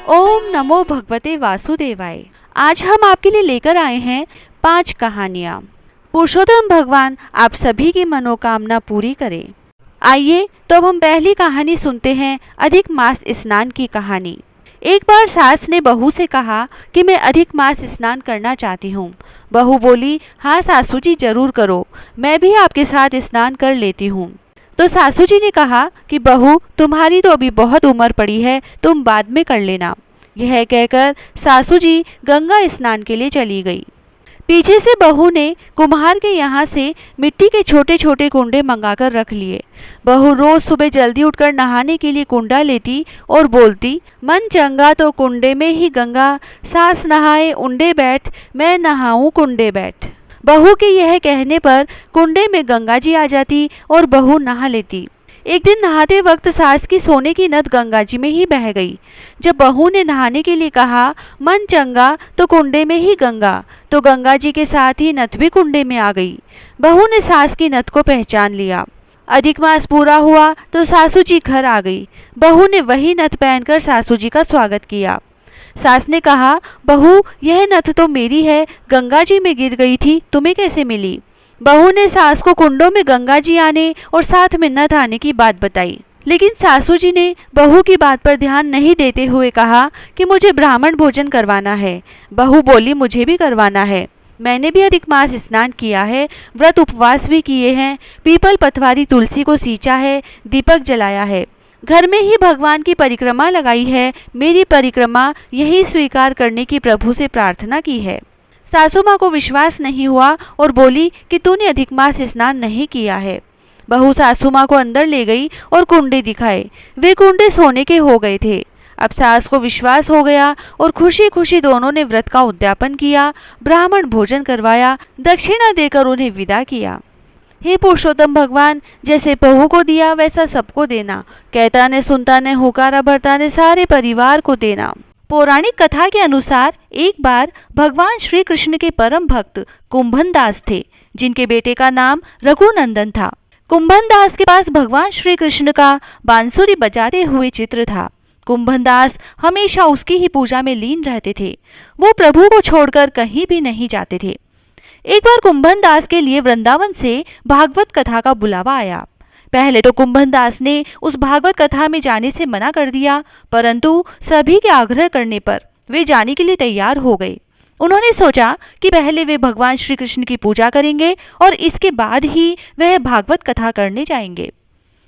ओम नमो भगवते वासुदेवाय। आज हम आपके लिए लेकर आए हैं 5 कहानियाँ। पुरुषोत्तम भगवान आप सभी की मनोकामना पूरी करें। आइए तो अब हम पहली कहानी सुनते हैं, अधिक मास स्नान की कहानी। एक बार सास ने बहू से कहा कि मैं अधिक मास स्नान करना चाहती हूँ। बहू बोली, हाँ सासू जी जरूर करो, मैं भी आपके साथ स्नान कर लेती हूँ। तो सासू जी ने कहा कि बहू तुम्हारी तो अभी बहुत उम्र पड़ी है, तुम बाद में कर लेना। यह कहकर सासू जी गंगा स्नान के लिए चली गई। पीछे से बहू ने कुम्हार के यहाँ से मिट्टी के छोटे छोटे कुंडे मंगाकर रख लिए। बहू रोज सुबह जल्दी उठकर नहाने के लिए कुंडा लेती और बोलती, मन चंगा तो कुंडे में ही गंगा, सास नहाए उंडे बैठ, मैं नहाऊं कुंडे बैठ। बहू के यह कहने पर कुंडे में गंगा जी आ जाती और बहू नहा लेती। एक दिन नहाते वक्त सास की सोने की नथ गंगा जी में ही बह गई। जब बहू ने नहाने के लिए कहा, मन चंगा तो कुंडे में ही गंगा, तो गंगा जी के साथ ही नथ भी कुंडे में आ गई। बहू ने सास की नथ को पहचान लिया। अधिक मास पूरा हुआ तो सासू जी घर आ गई। बहू ने वही नथ पहनकर सासू जी का स्वागत किया। सास ने कहा, बहू यह नथ तो मेरी है, गंगा जी में गिर गई थी, तुम्हें कैसे मिली? बहू ने सास को कुंडों में गंगा जी आने और साथ में नथ आने की बात बताई। लेकिन सासू जी ने बहू की बात पर ध्यान नहीं देते हुए कहा कि मुझे ब्राह्मण भोजन करवाना है। बहू बोली, मुझे भी करवाना है, मैंने भी अधिक मास स्नान किया है, व्रत उपवास भी किए हैं, पीपल पथवारी तुलसी को सींचा है, दीपक जलाया है, घर में ही भगवान की परिक्रमा लगाई है, मेरी परिक्रमा यही स्वीकार करने की प्रभु से प्रार्थना की है। सासू माँ को विश्वास नहीं हुआ और बोली कि तूने अधिक मास स्नान नहीं किया है। बहू सासू माँ को अंदर ले गई और कुंडे दिखाए। वे कुंडे सोने के हो गए थे। अब सास को विश्वास हो गया और खुशी खुशी दोनों ने व्रत का उद्यापन किया, ब्राह्मण भोजन करवाया, दक्षिणा देकर उन्हें विदा किया। हे पुरुषोत्तम भगवान, जैसे बहू को दिया वैसा सबको देना, कहता ने सुनता ने हुकारा भरता ने सारे परिवार को देना। पौराणिक कथा के अनुसार एक बार भगवान श्री कृष्ण के परम भक्त कुंभन दास थे, जिनके बेटे का नाम रघुनंदन था। कुंभन दास के पास भगवान श्री कृष्ण का बांसुरी बजाते हुए चित्र था। कुंभन दास हमेशा उसकी ही पूजा में लीन रहते थे। वो प्रभु को छोड़कर कहीं भी नहीं जाते थे। एक बार कुंभन दास के लिए वृंदावन से भागवत कथा का बुलावा आया। पहले तो कुंभन दास ने उस भागवत कथा में जाने से मना कर दिया, परंतु सभी के आग्रह करने पर वे जाने के लिए तैयार हो गए। उन्होंने सोचा कि पहले वे भगवान श्री कृष्ण की पूजा करेंगे और इसके बाद ही वह भागवत कथा करने जाएंगे।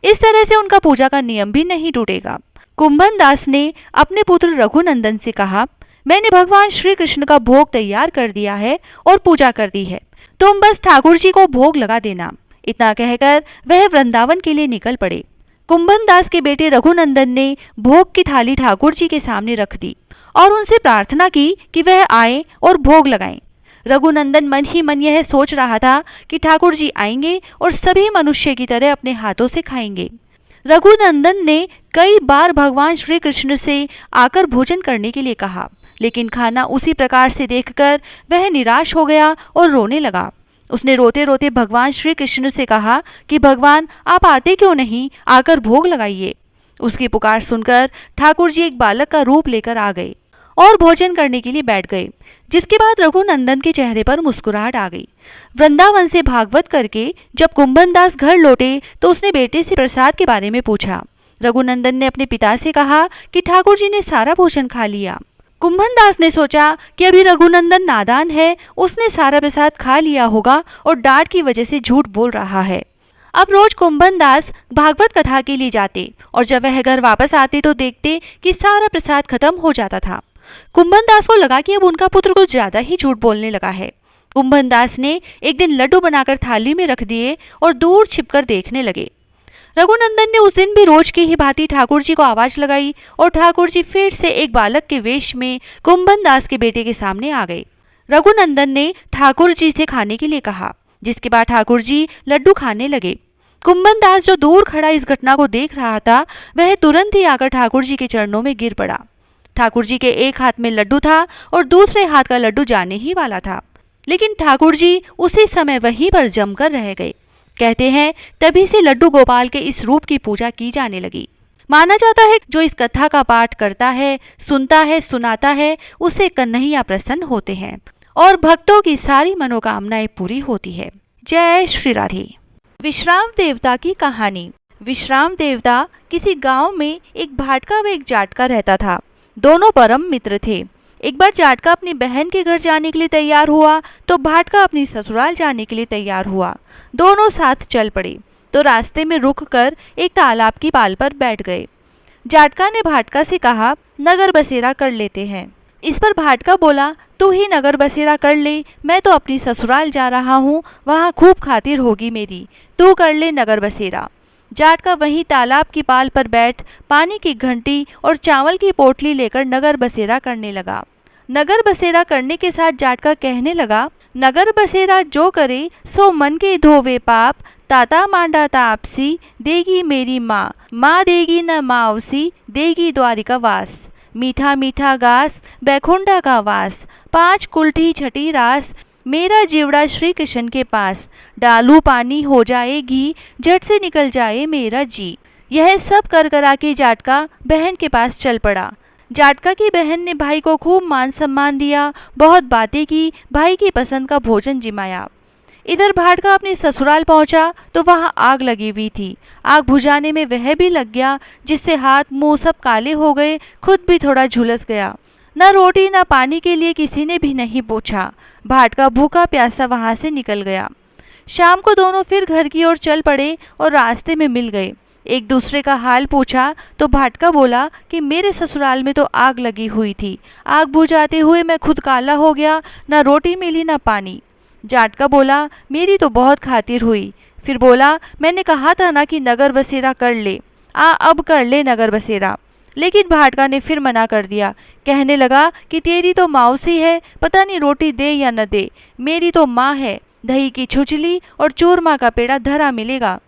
इस तरह से उनका पूजा का नियम भी नहीं टूटेगा। कुंभन दास ने अपने पुत्र रघुनंदन से कहा, मैंने भगवान श्री कृष्ण का भोग तैयार कर दिया है और पूजा कर दी है, तुम बस ठाकुर जी को भोग लगा देना। इतना कहकर वह वृंदावन के लिए निकल पड़े। कुंभन दास के बेटे रघुनंदन ने भोग की थाली ठाकुर जी के सामने रख दी और उनसे प्रार्थना की कि वह आए और भोग लगाएं। रघुनंदन मन ही मन यह सोच रहा था कि ठाकुर जी आएंगे और सभी मनुष्य की तरह अपने हाथों से खाएंगे। रघुनंदन ने कई बार भगवान श्री कृष्ण से आकर भोजन करने के लिए कहा, लेकिन खाना उसी प्रकार से देखकर वह निराश हो गया और रोने लगा। उसने रोते रोते भगवान श्री कृष्ण से कहा कि भगवान आप आते क्यों नहीं, आकर भोग लगाइए। उसकी पुकार सुनकर ठाकुर जी एक बालक का रूप लेकर आ गए और भोजन करने के लिए बैठ गए, जिसके बाद रघुनंदन के चेहरे पर मुस्कुराहट आ गई। वृंदावन से भागवत करके जब कुंभन दास घर लौटे तो उसने बेटे से प्रसाद के बारे में पूछा। रघुनंदन ने अपने पिता से कहा कि ठाकुर जी ने सारा भोजन खा लिया। कुंभन दास ने सोचा कि अभी रघुनंदन नादान है, उसने सारा प्रसाद खा लिया होगा और डांट की वजह से झूठ बोल रहा है। अब रोज कुंभन दास भागवत कथा के लिए जाते और जब वह घर वापस आते तो देखते कि सारा प्रसाद खत्म हो जाता था। कुंभन दास को लगा कि अब उनका पुत्र कुछ ज्यादा ही झूठ बोलने लगा है। कुंभन दास ने एक दिन लड्डू बनाकर थाली में रख दिए और दूर छिपकर देखने लगे। रघुनंदन ने उस दिन भी रोज की ही भांति ठाकुर जी को आवाज लगाई और ठाकुर जी फिर से एक बालक के वेश में कुंभन दास के बेटे के सामने आ गए। रघुनंदन ने ठाकुर जी से खाने के लिए कहा, जिसके बाद ठाकुर जी लड्डू खाने लगे। कुंभन दास जो दूर खड़ा इस घटना को देख रहा था, वह तुरंत ही आकर ठाकुर जी के चरणों में गिर पड़ा। ठाकुर जी के एक हाथ में लड्डू था और दूसरे हाथ का लड्डू जाने ही वाला था, लेकिन ठाकुर जी उसी समय वहीं पर जमकर रह गए। कहते हैं तभी से लड्डू गोपाल के इस रूप की पूजा की जाने लगी। माना जाता है जो इस कथा का पाठ करता है, सुनता है, सुनाता है, उससे कन्हैया प्रसन्न होते हैं और भक्तों की सारी मनोकामनाएं पूरी होती है। जय श्री राधे। विश्राम देवता की कहानी। विश्राम देवता किसी गांव में एक भाटका व एक जाटका रहता था। दोनों परम मित्र थे। एक बार जाटका अपनी बहन के घर जाने के लिए तैयार हुआ तो भाटका अपनी ससुराल जाने के लिए तैयार हुआ। दोनों साथ चल पड़े तो रास्ते में रुक कर एक तालाब की पाल पर बैठ गए। जाटका ने भाटका से कहा, नगर बसेरा कर लेते हैं। इस पर भाटका बोला, तू ही नगर बसेरा कर ले, मैं तो अपनी ससुराल जा रहा हूँ, वहाँ खूब खातिर होगी मेरी, तू कर ले नगर बसेरा। जाटका वहीं तालाब की पाल पर बैठ पानी की घंटी और चावल की पोटली लेकर नगर बसेरा करने लगा। नगर बसेरा करने के साथ जाटका कहने लगा, नगर बसेरा जो करे सो मन के धोवे पाप, ताता मांडा तापसी देगी मेरी माँ, माँ देगी न मावसी देगी द्वारिका वास, मीठा मीठा घास बैकुंठा का वास, 5 कुल्ठी छठी रास मेरा जीवड़ा श्री कृष्ण के पास, डालू पानी हो जाएगी झट से निकल जाए मेरा जी। यह सब कर करा के जाटका बहन के पास चल पड़ा। जाटका की बहन ने भाई को खूब मान सम्मान दिया, बहुत बातें की, भाई की पसंद का भोजन जिमाया। इधर भाटका अपनी ससुराल पहुंचा तो वहां आग लगी हुई थी। आग बुझाने में वह भी लग गया, जिससे हाथ मुंह सब काले हो गए, खुद भी थोड़ा झुलस गया। न रोटी न पानी के लिए किसी ने भी नहीं पूछा। भाटका भूखा प्यासा वहां से निकल गया। शाम को दोनों फिर घर की ओर चल पड़े और रास्ते में मिल गए। एक दूसरे का हाल पूछा तो भाटका बोला कि मेरे ससुराल में तो आग लगी हुई थी, आग बुझाते हुए मैं खुद काला हो गया, न रोटी मिली न पानी। जाटका बोला, मेरी तो बहुत खातिर हुई। फिर बोला, मैंने कहा था ना कि नगर बसेरा कर ले, अब कर ले नगर बसेरा। लेकिन भाटका ने फिर मना कर दिया। कहने लगा कि तेरी तो मौसी है, पता नहीं रोटी दे या न दे, मेरी तो माँ है, दही की छुचली और चूरमा का पेड़ा धरा मिलेगा।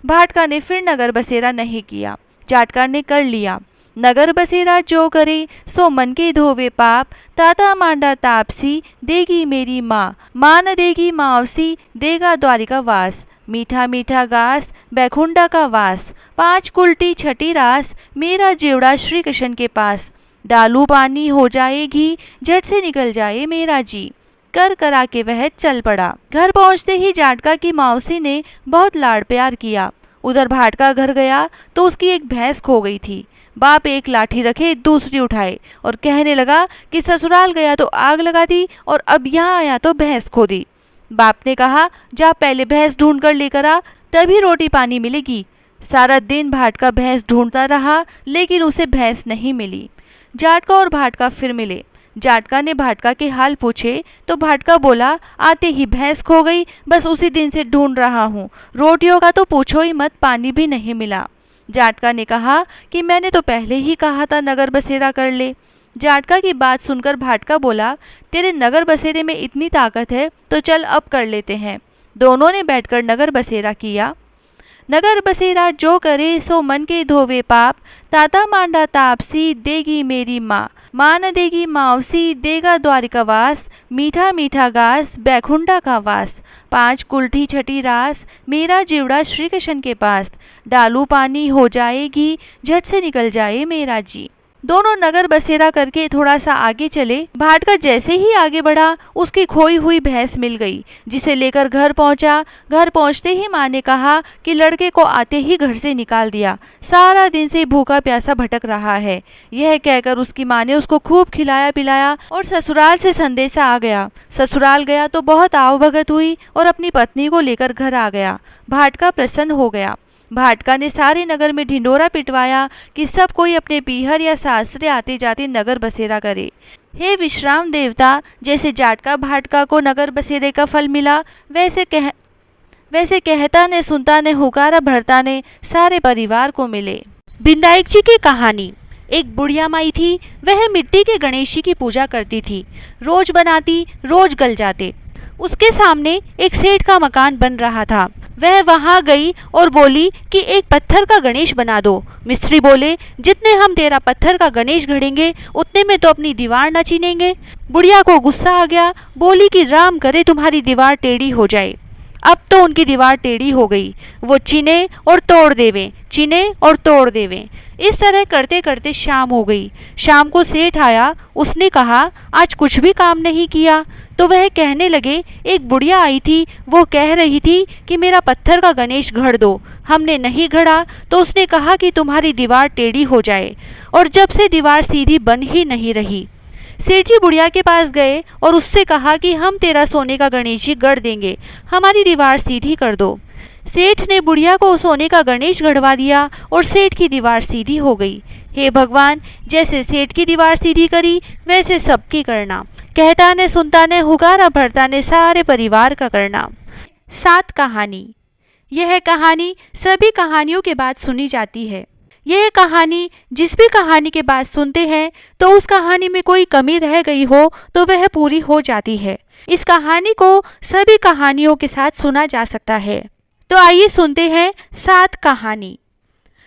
भाटका ने फिर नगर बसेरा नहीं किया। जाटका ने कर लिया। नगर बसेरा जो करे सो मन के धोवे पाप, ताता मांडा तापसी देगी मेरी माँ, माँ न देगी मावसी देगा द्वारिका वास, मीठा मीठा घास बैकुंठा का वास, 5 कुल्टी छठी रास मेरा जीवड़ा श्री कृष्ण के पास, डालू पानी हो जाएगी झट से निकल जाए मेरा जी। कर करा के वह चल पड़ा। घर पहुंचते ही जाटका की मौसी ने बहुत लाड़ प्यार किया। उधर भाटका घर गया तो उसकी एक भैंस खो गई थी। बाप एक लाठी रखे दूसरी उठाए और कहने लगा कि ससुराल गया तो आग लगा दी और अब यहाँ आया तो भैंस खो दी। बाप ने कहा, जा पहले भैंस ढूंढ कर लेकर आ, तभी रोटी पानी मिलेगी। सारा दिन भाटका भैंस ढूंढता रहा लेकिन उसे भैंस नहीं मिली। जाटका और भाटका फिर मिले। जाटका ने भाटका के हाल पूछे तो भाटका बोला, आते ही भैंस खो गई, बस उसी दिन से ढूंढ रहा हूँ, रोटियों का तो पूछो ही मत, पानी भी नहीं मिला। जाटका ने कहा कि मैंने तो पहले ही कहा था नगर बसेरा कर ले। जाटका की बात सुनकर भाटका बोला, तेरे नगर बसेरे में इतनी ताकत है तो चल अब कर लेते हैं। दोनों ने बैठकर नगर बसेरा किया। नगर बसेरा जो करे सो मन के धोवे पाप, ताता मांडा तापसी देगी मेरी माँ, माँ न देगी मावसी देगा द्वारिका वास, मीठा मीठा घास बैकुंठा का वास, 5 कुल्ठी छठी रास मेरा जीवड़ा श्री कृष्ण के पास, डालू पानी हो जाएगी झट से निकल जाए मेरा जी। दोनों नगर बसेरा करके थोड़ा सा आगे चले। भाटका जैसे ही आगे बढ़ा उसकी खोई हुई भैंस मिल गई, जिसे लेकर घर पहुंचा। घर पहुंचते ही माँ ने कहा कि लड़के को आते ही घर से निकाल दिया, सारा दिन से भूखा प्यासा भटक रहा है। यह कहकर उसकी माँ ने उसको खूब खिलाया पिलाया और ससुराल से संदेशा आ गया। ससुराल गया तो बहुत आवभगत हुई और अपनी पत्नी को लेकर घर आ गया। भाटका प्रसन्न हो गया। भाटका ने सारे नगर में ढिंडोरा पिटवाया कि सब कोई अपने पीहर या सासरे आते जाते नगर बसेरा करे। हे विश्राम देवता, जैसे जाटका भाटका को नगर बसेरे का फल मिला, वैसे कहता ने सुनता ने हुकारा भरता ने सारे परिवार को मिले। बिंदायक जी की कहानी। एक बुढ़िया माई थी, वह मिट्टी के गणेश जी की पूजा करती थी। रोज बनाती, रोज गल जाते। उसके सामने एक सेठ का मकान बन रहा था। वह वहां गई और बोली कि एक पत्थर का गणेश बना दो। मिस्त्री बोले, जितने हम तेरा पत्थर का गणेश गढ़ेंगे उतने में तो अपनी दीवार न चीनेंगे। बुढ़िया को गुस्सा आ गया, बोली कि राम करे तुम्हारी दीवार टेढ़ी हो जाए। अब तो उनकी दीवार टेढ़ी हो गई। वो चिने और तोड़ देवे, चिने और तोड़ देवे। इस तरह करते करते शाम हो गई। शाम को सेठ आया। उसने कहा, आज कुछ भी काम नहीं किया। तो वह कहने लगे, एक बुढ़िया आई थी, वो कह रही थी कि मेरा पत्थर का गणेश गढ़ दो। हमने नहीं गढ़ा तो उसने कहा कि तुम्हारी दीवार टेढ़ी हो जाए, और जब से दीवार सीधी बन ही नहीं रही। सेठ जी बुढ़िया के पास गए और उससे कहा कि हम तेरा सोने का गणेश जी गढ़ देंगे, हमारी दीवार सीधी कर दो। सेठ ने बुढ़िया को सोने का गणेश गढ़वा दिया और सेठ की दीवार सीधी हो गई। हे भगवान, जैसे सेठ की दीवार सीधी करी वैसे सबकी करना। कहता ने सुनता ने हुकारा भरता ने सारे परिवार का करना। 7 कहानी। यह कहानी सभी कहानियों के बाद सुनी जाती है। यह कहानी जिस भी कहानी के बाद सुनते हैं तो उस कहानी में कोई कमी रह गई हो तो वह पूरी हो जाती है। इस कहानी को सभी कहानियों के साथ सुना जा सकता है। तो आइए सुनते हैं 7 कहानी।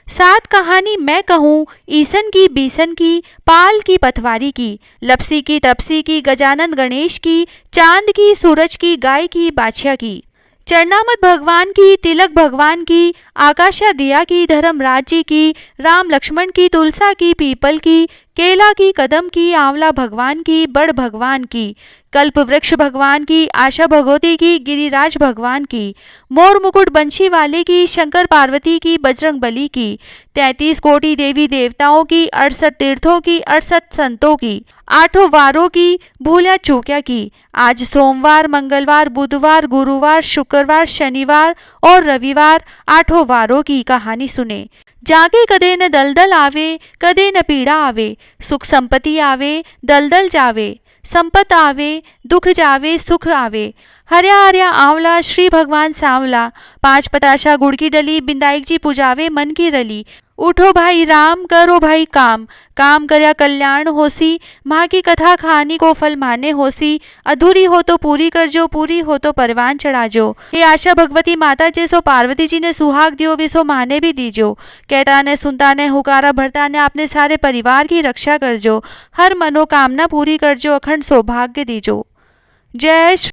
7 कहानी मैं कहूँ ईसन की, बीसन की, पाल की, पथवारी की, लपसी की, तपसी की, गजानन गणेश की, चांद की, सूरज की, गाय की, बादशाह की, चरणामत भगवान की, तिलक भगवान की, आकाशा दिया की, धर्मराज जी की, राम लक्ष्मण की, तुलसा की, पीपल की, केला की, कदम की, आंवला भगवान की, बड़ भगवान की, कल्प वृक्ष भगवान की, आशा भगवती की, गिरिराज भगवान की, मोर मुकुट बंशी वाले की, शंकर पार्वती की, बजरंग बली की, 33 कोटि देवी देवताओं की, 68 तीर्थों की, 68 संतों की, 8 वारों की, भूलिया चूकिया की, आज सोमवार, मंगलवार, बुधवार, गुरुवार, शुक्रवार, शनिवार और रविवार 8 वारों की कहानी सुने। जागे कदे न दलदल आवे, कदे न पीड़ा आवे, सुख संपत्ति आवे, दलदल जावे, संपत आवे, दुख जावे, सुख आवे। हर्या हर्या आंवला, श्री भगवान सांवला, 5 पताशा गुड़ की डली, बिंदाई जी पुजावे मन की रली। उठो भाई राम, करो भाई काम, काम करया कल्याण होसी, माँ की कथा कहानी को फल माने होसी। अधूरी हो तो पूरी कर जो, पूरी हो तो परवान चढ़ा जो। हे आशा भगवती माता जैसो पार्वती जी ने सुहाग दियो विसो माने भी दीजो। कहता ने सुनता ने हुकारा भरता ने आपने सारे परिवार की रक्षा कर जो। हर मनोकामना पूरी कर जो, अखंड सौभाग्य दीजो। जय श्री